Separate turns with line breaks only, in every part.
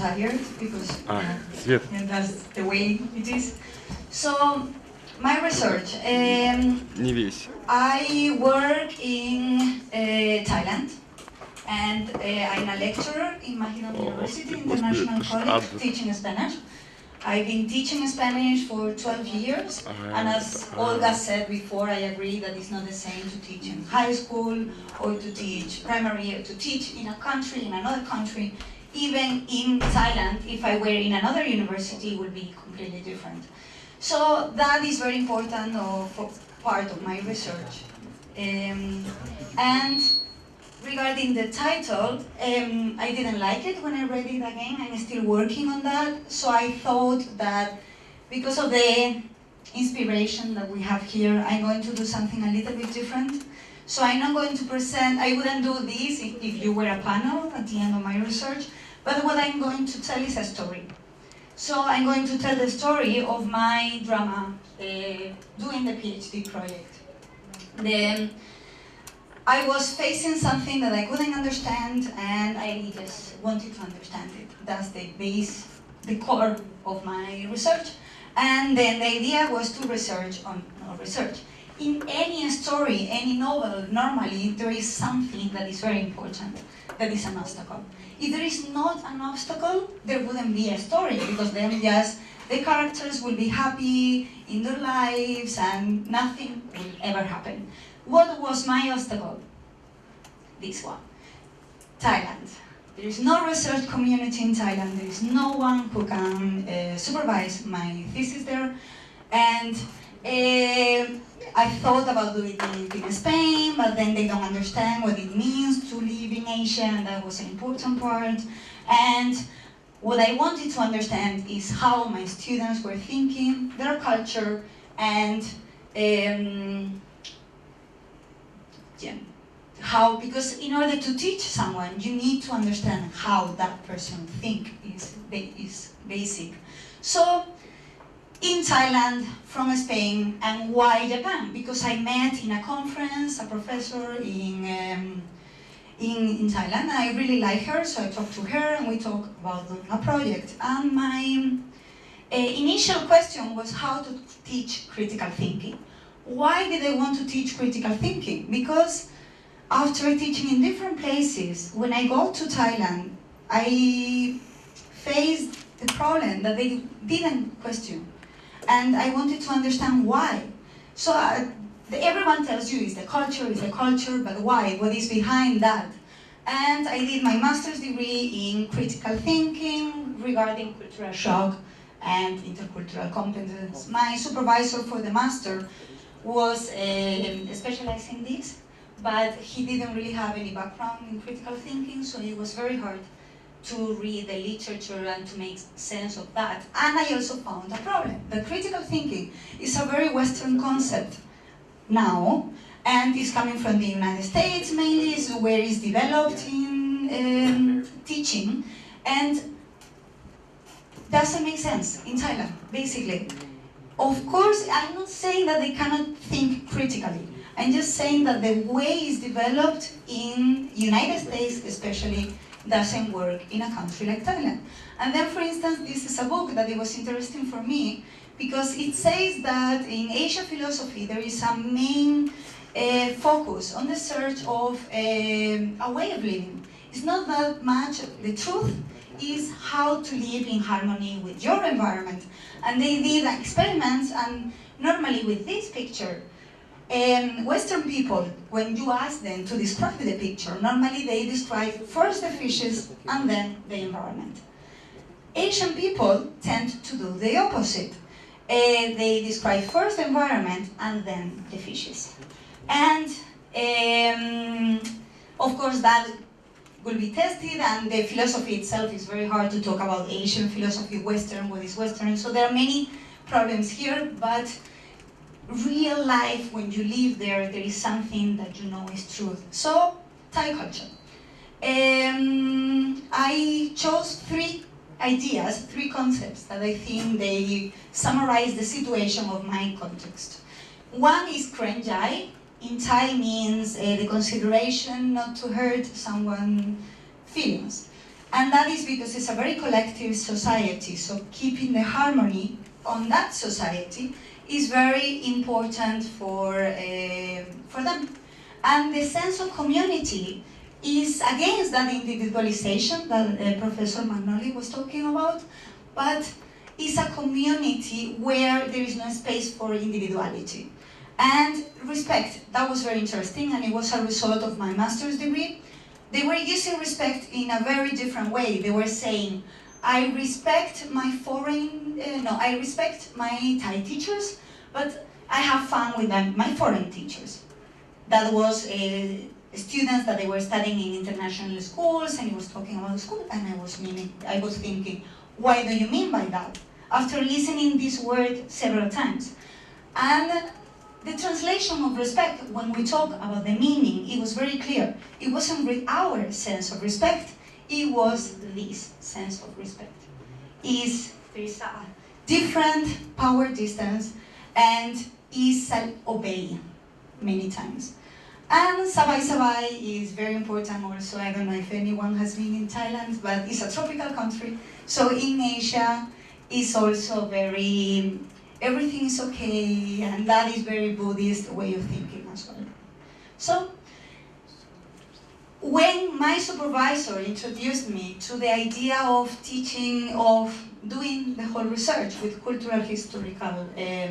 tired because
Свет.
that's the way it is. So, my research.
Не весь.
I work in Thailand, and I'm a lecturer in Mahidol University International College, teaching Spanish. I've been teaching Spanish for 12 years, and as Olga said before, I agree that it's not the same to teach in high school, or to teach primary, or to teach in a country, in another country. Even in Thailand, if I were in another university, it would be completely different. So that is very important for part of my research. And regarding the title, I didn't like it when I read it again. I'm still working on that. So I thought that because of the inspiration that we have here, I'm going to do something a little bit different. So I'm not going to present, I wouldn't do this if you were a panel at the end of my research, but what I'm going to tell is a story. So I'm going to tell the story of my drama doing the PhD project. I was facing something that I couldn't understand, and I just wanted to understand it. That's the base, the core of my research. And then the idea was to research on research. In any story, any novel, normally there is something that is very important, that is an obstacle. If there is not an obstacle, there wouldn't be a story, because then just the characters will be happy in their lives and nothing will ever happen. What was my obstacle? This one. Thailand. There is no research community in Thailand. There is no one who can supervise my thesis there. And I thought about doing it in Spain, but then they don't understand what it means to live in Asia, and that was an important part. And what I wanted to understand is how my students were thinking, their culture, and how, because in order to teach someone, you need to understand how that person thinks is basic. So, in Thailand, from Spain, and why Japan? Because I met in a conference a professor in Thailand. I really like her, so I talked to her and we talked about doing a project. And my initial question was how to teach critical thinking. Why did I want to teach critical thinking? Because after teaching in different places, when I go to Thailand, I faced the problem that they didn't question. And I wanted to understand why. So everyone tells you it's the culture, but why? What is behind that? And I did my master's degree in critical thinking regarding cultural shock and intercultural competence. My supervisor for the master was specialized in this, but he didn't really have any background in critical thinking, so it was very hard to read the literature and to make sense of that. And I also found a problem. The critical thinking is a very Western concept now, and is coming from the United States mainly, is where it's developed in teaching, and doesn't make sense in Thailand, basically. Of course, I'm not saying that they cannot think critically. I'm just saying that the way it's developed in United States, especially, doesn't work in a country like Thailand. And then, for instance, this is a book that it was interesting for me because it says that in Asian philosophy there is a main focus on the search of a way of living. It's not that much the truth, is how to live in harmony with your environment. And they did experiments, and normally with this picture, Western people, when you ask them to describe the picture, normally they describe first the fishes and then the environment. Asian people tend to do the opposite. They describe first the environment and then the fishes. And of course that will be tested, and the philosophy itself is very hard to talk about Asian philosophy, Western, what is Western. So there are many problems here, but real life, when you live there, there is something that you know is truth. So, Thai culture. I chose three ideas, three concepts that I think they summarize the situation of my context. One is Krenjai. In Thai means the consideration not to hurt someone's feelings. And that is because it's a very collective society, so keeping the harmony on that society is very important for them. And the sense of community is against that individualization that Professor Magnoli was talking about, but it's a community where there is no space for individuality. And respect, that was very interesting, and it was a result of my master's degree. They were using respect in a very different way. They were saying, I respect my I respect my Thai teachers, but I have fun with my foreign teachers. That was students that they were studying in international schools, and he was talking about the school, and I was thinking, what do you mean by that? After listening this word several times. And the translation of respect, when we talk about the meaning, it was very clear. It wasn't our sense of respect, it was this sense of respect. There is a different power distance, and is obey many times. And Sabay Sabay is very important also. I don't know if anyone has been in Thailand, but it's a tropical country. So in Asia, it's also very, everything is okay, and that is very Buddhist way of thinking as well. So, when my supervisor introduced me to the idea of teaching, of doing the whole research with cultural historical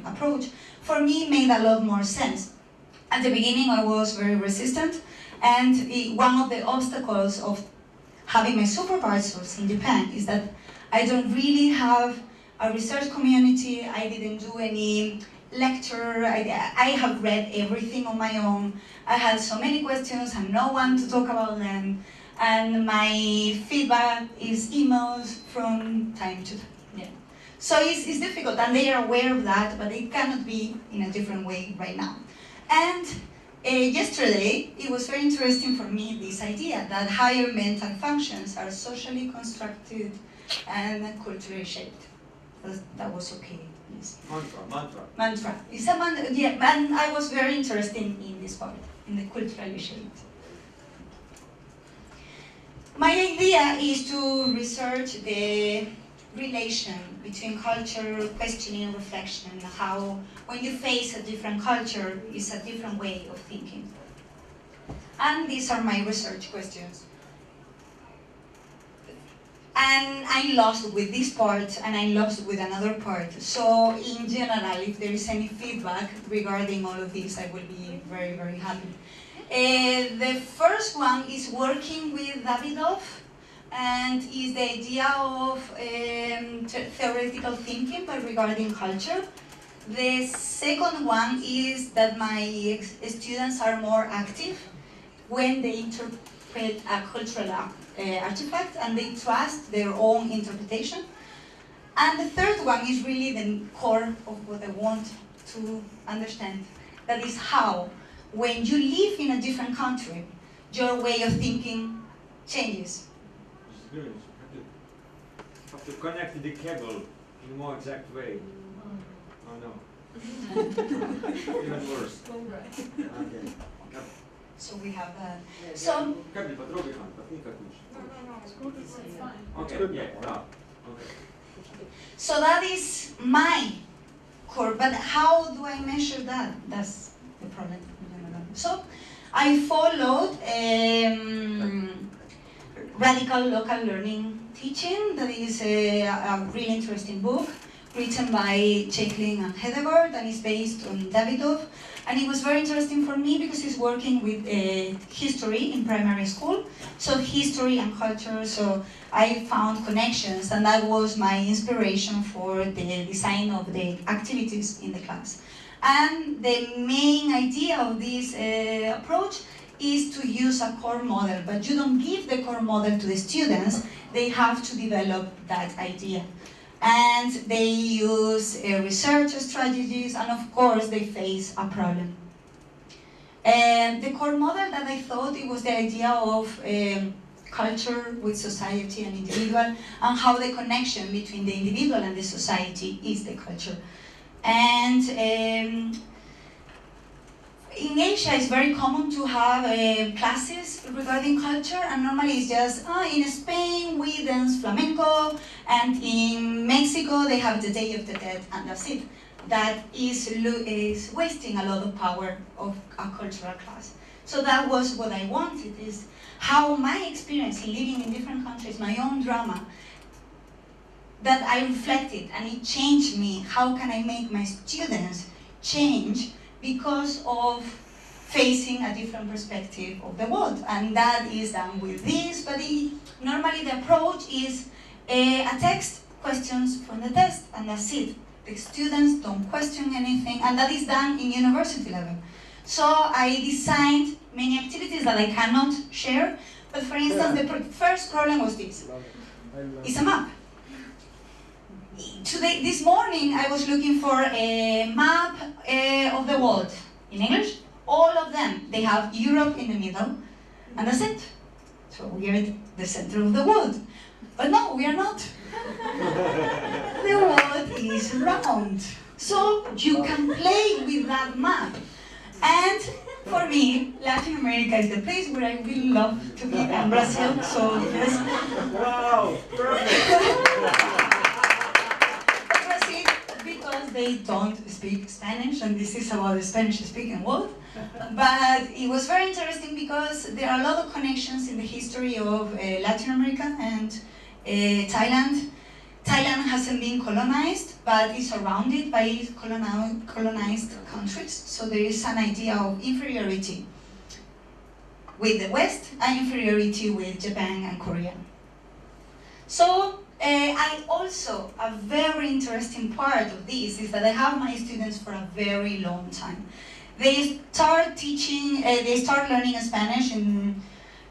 approach, for me it made a lot more sense. At the beginning I was very resistant, and one of the obstacles of having my supervisors in Japan is that I don't really have a research community. I didn't do any lecture. I have read everything on my own. I had so many questions and no one to talk about them. And my feedback is emails from time to time. Yeah. So it's difficult, and they are aware of that, but it cannot be in a different way right now. And yesterday, it was very interesting for me, this idea that higher mental functions are socially constructed and culturally shaped. That was okay. Yes. Mantra. It's a mantra, yeah, and I was very interested in this part, in the culturally shaped. My idea is to research the relation between culture, questioning, reflection, how when you face a different culture, it's a different way of thinking. And these are my research questions. And I lost with this part, and I lost with another part. So in general, if there is any feedback regarding all of this, I will be very, very happy. The first one is working with Davidov, and is the idea of theoretical thinking, but regarding culture. The second one is that my students are more active when they interpret a cultural artifact, and they trust their own interpretation. And the third one is really the core of what I want to understand. That is how, when you live in a different country, your way of thinking changes.
You have to connect the cable in a more exact way. Oh no. Even worse. Okay.
So we have so.
Okay. Yeah. No. Okay.
So that is my core, but how do I measure that? That's the problem. So I followed Radical Local Learning Teaching. That is a really interesting book written by Chaiklin and Hedegaard, and is based on Davidov. And it was very interesting for me because he's working with history in primary school, so history and culture, so I found connections, and that was my inspiration for the design of the activities in the class. And the main idea of this approach is to use a core model, but you don't give the core model to the students, they have to develop that idea. And they use research strategies, and of course they face a problem. The core model that I thought, it was the idea of culture with society and individual, and how the connection between the individual and the society is the culture. And in Asia, it's very common to have classes regarding culture, and normally it's just, in Spain we dance flamenco, and in Mexico they have the Day of the Dead, and that's it. That is wasting a lot of power of a cultural class. So that was what I wanted, is how my experience in living in different countries, my own drama, that I reflected, and it changed me. How can I make my students change because of facing a different perspective of the world? And that is done with this, but normally the approach is a text, questions from the test, and that's it. The students don't question anything, and that is done in university level. So I designed many activities that I cannot share, but for instance, the first problem was this. It's a map. This morning, I was looking for a map of the world in English. All of them, they have Europe in the middle, and that's it. So we are at the center of the world. But no, we are not. The world is round. So you can play with that map. And for me, Latin America is the place where I really love to be, and Brazil, so yes.
Wow, perfect.
Because they don't speak Spanish, and this is about the Spanish-speaking world. But it was very interesting because there are a lot of connections in the history of Latin America and Thailand. Thailand hasn't been colonized, but is surrounded by colonized countries. So there is an idea of inferiority with the West and inferiority with Japan and Korea. So I also, a very interesting part of this is that I have my students for a very long time. They start learning Spanish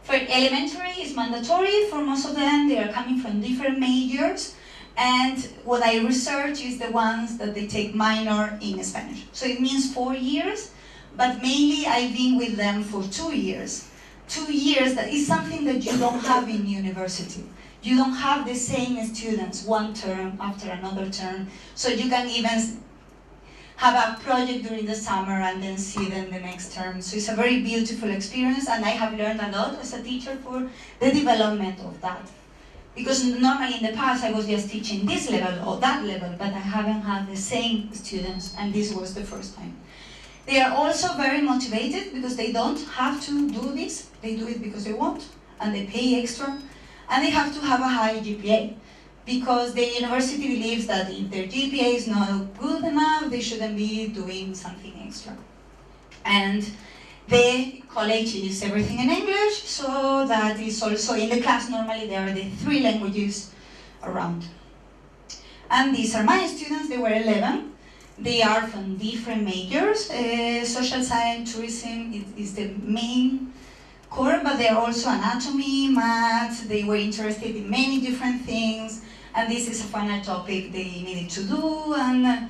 for elementary, is mandatory for most of them. They are coming from different majors. And what I research is the ones that they take minor in Spanish. So it means 4 years, but mainly I've been with them for 2 years. 2 years, that is something that you don't have in university. You don't have the same students one term after another term, so you can even have a project during the summer and then see them the next term. So it's a very beautiful experience, and I have learned a lot as a teacher for the development of that. Because normally in the past I was just teaching this level or that level, but I haven't had the same students, and this was the first time. They are also very motivated because they don't have to do this, they do it because they want, and they pay extra. And they have to have a high GPA, because the university believes that if their GPA is not good enough, they shouldn't be doing something extra. And the college is everything in English, so that is also in the class. Normally there are the 3 languages around. And these are my students, they were 11. They are from different majors. Social science, tourism is the main core, but they are also anatomy, math. They were interested in many different things, and this is a final topic they needed to do. And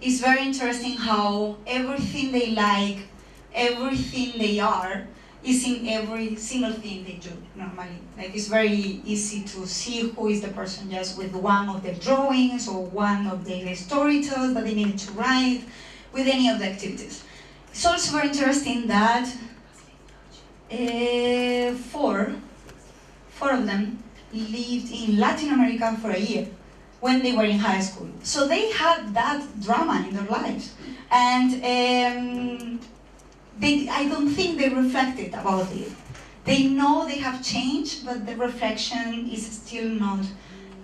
it's very interesting how everything they like, everything they are, is in every single thing they do normally. Like, it's very easy to see who is the person just with one of their drawings or one of their storytells that they needed to write with any of the activities. It's also very interesting that four of them lived in Latin America for a year when they were in high school. So they had that drama in their lives. And I don't think they reflected about it. They know they have changed, but the reflection is still not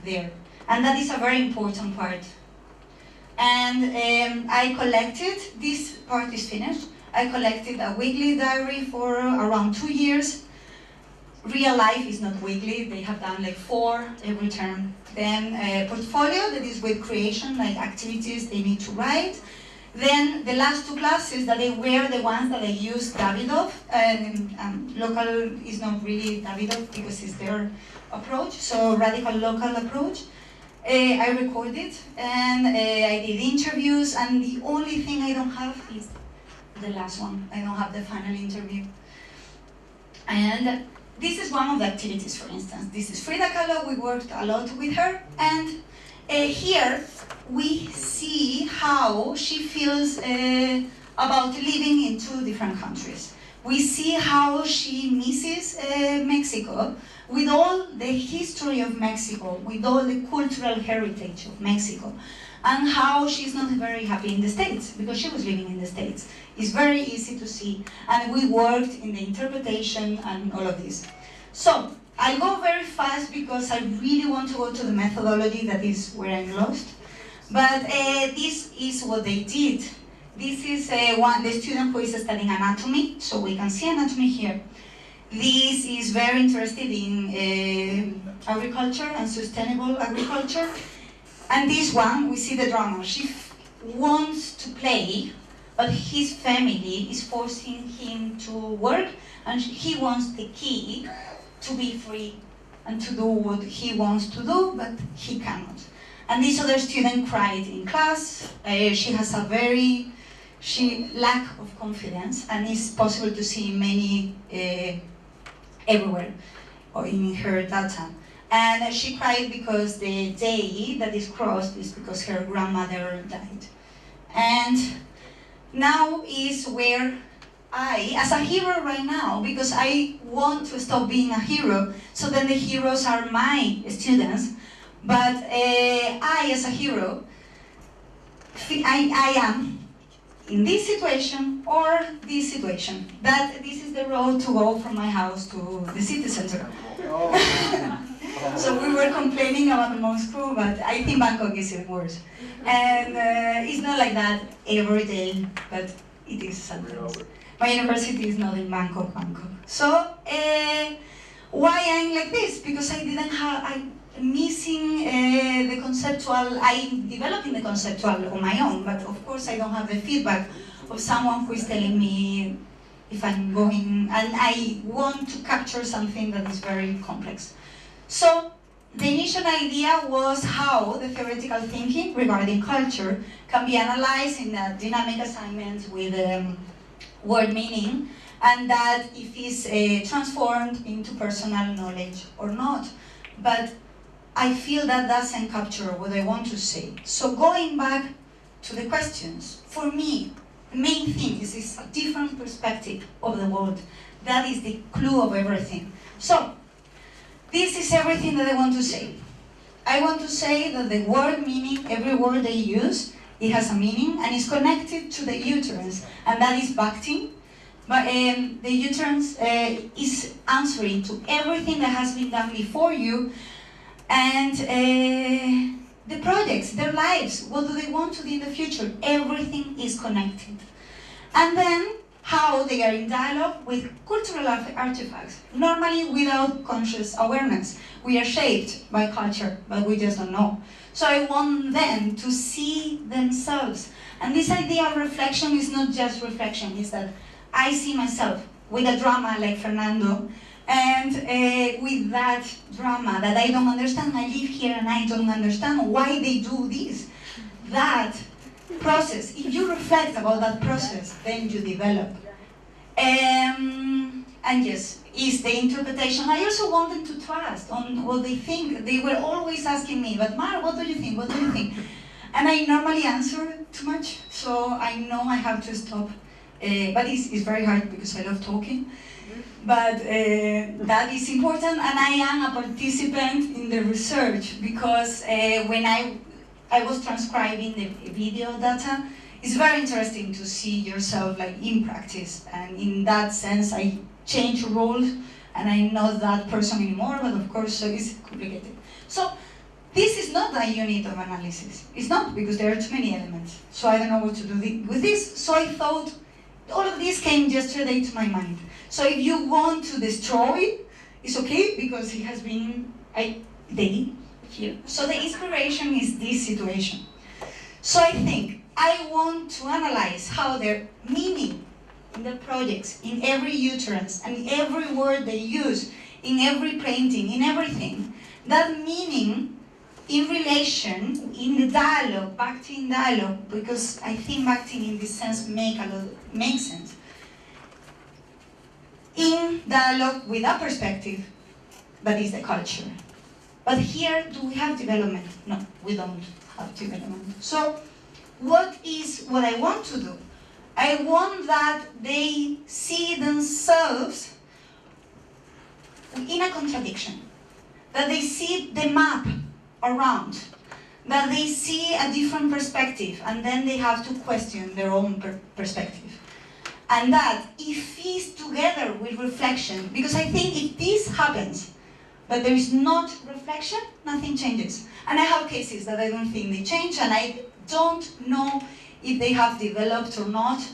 there. And that is a very important part. And I collected, this part is finished, I collected a weekly diary for around 2 years. Real life is not weekly, they have done like 4 every term. Then a portfolio that is with creation, like activities they need to write. Then the last 2 classes that they were the ones that I used Davidov, and local is not really Davidov because it's their approach, so radical local approach. I recorded and I did interviews, and the only thing I don't have is the last one. I don't have the final interview. And this is one of the activities, for instance. This is Frida Kahlo, we worked a lot with her, and here we see how she feels about living in two different countries. We see how she misses Mexico, with all the history of Mexico, with all the cultural heritage of Mexico, and how she's not very happy in the States, because she was living in the States. It's very easy to see, and we worked in the interpretation and all of this. So, I'll go very fast because I really want to go to the methodology, that is where I'm lost. But this is what they did. This is the student who is studying anatomy, so we can see anatomy here. This is very interested in agriculture and sustainable agriculture. And this one, we see the drama. She wants to play, but his family is forcing him to work, and he wants the key to be free and to do what he wants to do, but he cannot. And this other student cried in class. She has a very lack of confidence, and it's possible to see many everywhere or in her data. And she cried because the day that is crossed is because her grandmother died. And now is where I, as a hero right now, because I want to stop being a hero, so then the heroes are my students, but I, as a hero, I am in this situation or this situation. That this is the road to go from my house to the city center. So we were complaining about Moscow, but I think Bangkok is even worse. And it's not like that every day, but it is sometimes. My university is not in Bangkok. So why I'm like this? Because I didn't have, I'm missing the conceptual, I'm developing the conceptual on my own, but of course I don't have the feedback of someone who is telling me if I'm going, and I want to capture something that is very complex. So the initial idea was how the theoretical thinking regarding culture can be analyzed in a dynamic assignment with word meaning, and that if it's transformed into personal knowledge or not. But I feel that doesn't capture what I want to say. So going back to the questions, for me, the main thing is this different perspective of the world. That is the clue of everything. So, this is everything that I want to say. I want to say that the word meaning, every word they use, it has a meaning and is connected to the uterus, and that is Bhakti. But the uterus is answering to everything that has been done before you, and the projects, their lives, what do they want to do in the future, everything is connected. And then how they are in dialogue with cultural artifacts, normally without conscious awareness. We are shaped by culture, but we just don't know. So I want them to see themselves. And this idea of reflection is not just reflection, it's that I see myself with a drama like Fernando, and with that drama that I don't understand, I live here and I don't understand why they do this. That process, if you reflect about that process, then you develop. And yes, is the interpretation. I also want them to trust on what they think. They were always asking me, but Mar, what do you think? What do you think? And I normally answer too much, so I know I have to stop. But it's very hard because I love talking. But that is important, and I am a participant in the research because when I was transcribing the video data, it's very interesting to see yourself like in practice, and in that sense I change roles and I'm not that person anymore, but of course it's complicated. So this is not a unit of analysis. It's not, because there are too many elements. So I don't know what to do with this. So I thought, all of this came yesterday to my mind. So if you want to destroy, it's okay, because it has been day here. So the inspiration is this situation. So I think I want to analyze how their meaning in the projects, in every uterus, and every word they use, in every painting, in everything, that meaning in relation, in the dialogue, Bhakti in dialogue, because I think Bhakti in this sense makes sense. In dialogue with a perspective, that is the culture. But here, do we have development? No, we don't have development. So, what I want to do? I want that they see themselves in a contradiction, that they see the map around, that they see a different perspective, and then they have to question their own perspective. And that if it's together with reflection, because I think if this happens, but there is not reflection, nothing changes. And I have cases that I don't think they change, and I don't know if they have developed or not,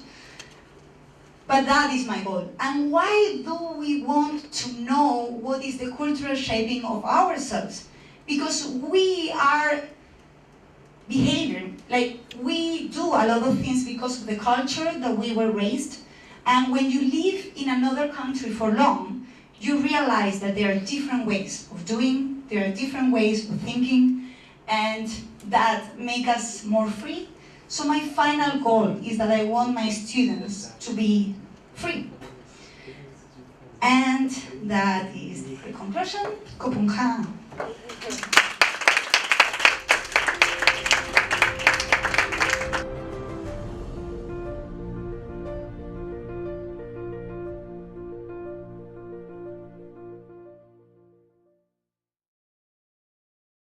but that is my goal. And why do we want to know what is the cultural shaping of ourselves? Because we are behaving, like we do a lot of things because of the culture that we were raised. And when you live in another country for long, you realize that there are different ways of doing, there are different ways of thinking, and that make us more free. So my final goal is that I want my students to be free. And that is the conclusion. Kopunka.